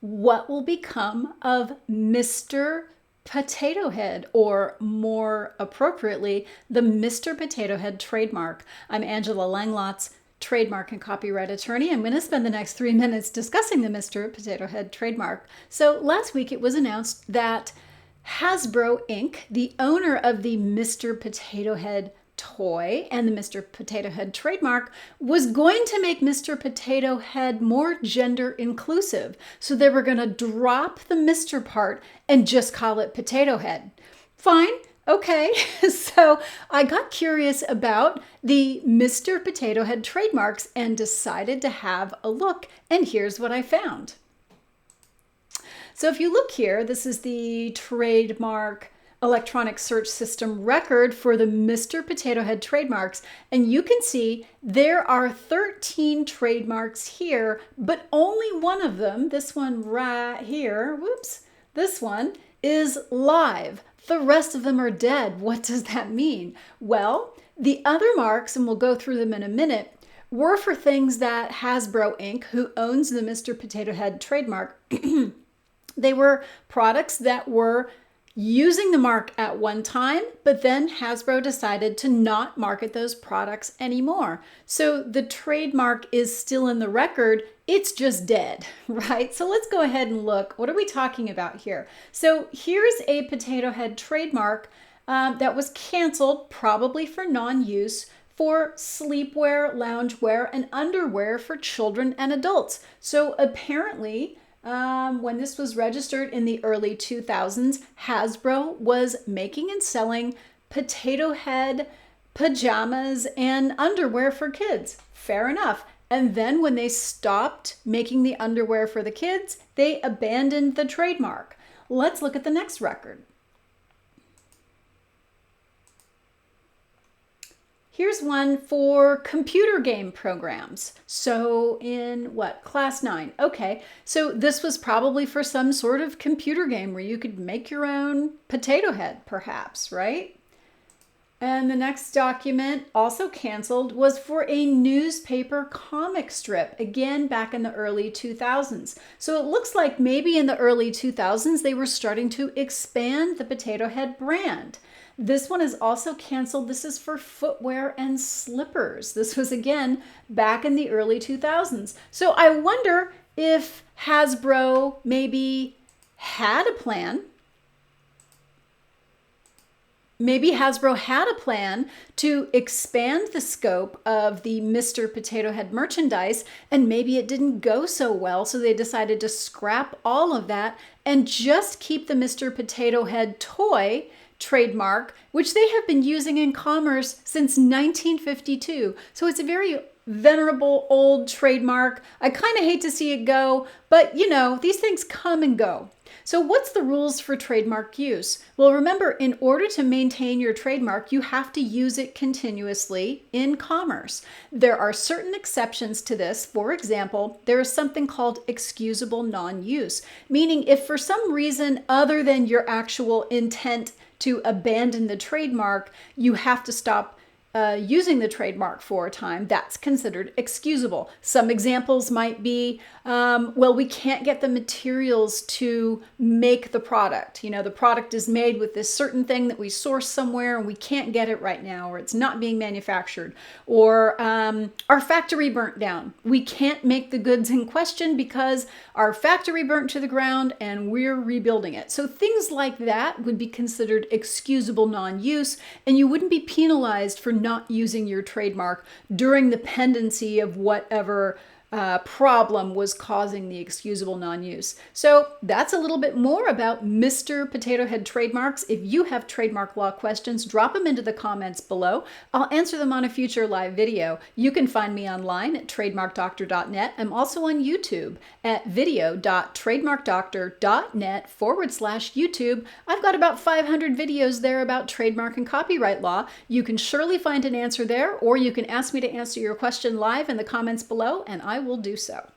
what will become of Mr. Potato Head, or more appropriately, the Mr. Potato Head trademark. I'm Angela Langlotz, trademark and copyright attorney. I'm going to spend the next 3 minutes discussing the Mr. Potato Head trademark. So last week it was announced that Hasbro Inc., the owner of the Mr. Potato Head toy and the Mr. Potato Head trademark, was going to make Mr. Potato Head more gender inclusive. So they were going to drop the Mr. part and just call it Potato Head. Fine. Okay, so I got curious about the Mr. Potato Head trademarks and decided to have a look, and here's what I found. So if you look here, this is the trademark electronic search system record for the Mr. Potato Head trademarks, and you can see there are 13 trademarks here, but only one of them, this one right here, whoops, this one is live. The rest of them are dead. What does that mean? Well, the other marks, and we'll go through them in a minute, were for things that Hasbro Inc., who owns the Mr. Potato Head trademark, they were products that were using the mark at one time, but then Hasbro decided to not market those products anymore. So the trademark is still in the record, it's just dead, right? So let's go ahead and look. What are we talking about here? So here's a Potato Head trademark that was canceled, probably for non-use, for sleepwear, loungewear, and underwear for children and adults. So apparently, when this was registered in the early 2000s, Hasbro was making and selling Potato Head pajamas and underwear for kids. Fair enough. And then when they stopped making the underwear for the kids, they abandoned the trademark. Let's look at the next record. Here's one for computer game programs. So in what, class 9? Okay, so this was probably for some sort of computer game where you could make your own potato head, perhaps, right? And the next document, also canceled, was for a newspaper comic strip, again back in the early 2000s. So it looks like maybe in the early 2000s they were starting to expand the Potato Head brand. This one is also canceled. This is for footwear and slippers. This was again back in the early 2000s. So I wonder if Hasbro maybe had a plan. Maybe Hasbro had a plan to expand the scope of the Mr. Potato Head merchandise, and maybe it didn't go so well, so they decided to scrap all of that and just keep the Mr. Potato Head toy trademark, which they have been using in commerce since 1952. So it's a very venerable old trademark. I kind of hate to see it go, but you know, these things come and go. So what's the rules for trademark use? Well, remember, in order to maintain your trademark, you have to use it continuously in commerce. There are certain exceptions to this. For example, there is something called excusable non-use, meaning if for some reason other than your actual intent to abandon the trademark, you have to stop using the trademark for a time, that's considered excusable. Some examples might be, well, we can't get the materials to make the product. You know, the product is made with this certain thing that we source somewhere and we can't get it right now, or it's not being manufactured, or our factory burnt down. We can't make the goods in question because our factory burnt to the ground and we're rebuilding it. So things like that would be considered excusable non-use, and you wouldn't be penalized for not using your trademark during the pendency of whatever problem was causing the excusable non-use. So that's a little bit more about Mr. Potato Head trademarks. If you have trademark law questions, drop them into the comments below. I'll answer them on a future live video. You can find me online at TrademarkDoctor.net. I'm also on YouTube at video.TrademarkDoctor.net/YouTube. I've got about 500 videos there about trademark and copyright law. You can surely find an answer there, or you can ask me to answer your question live in the comments below, and I will do so.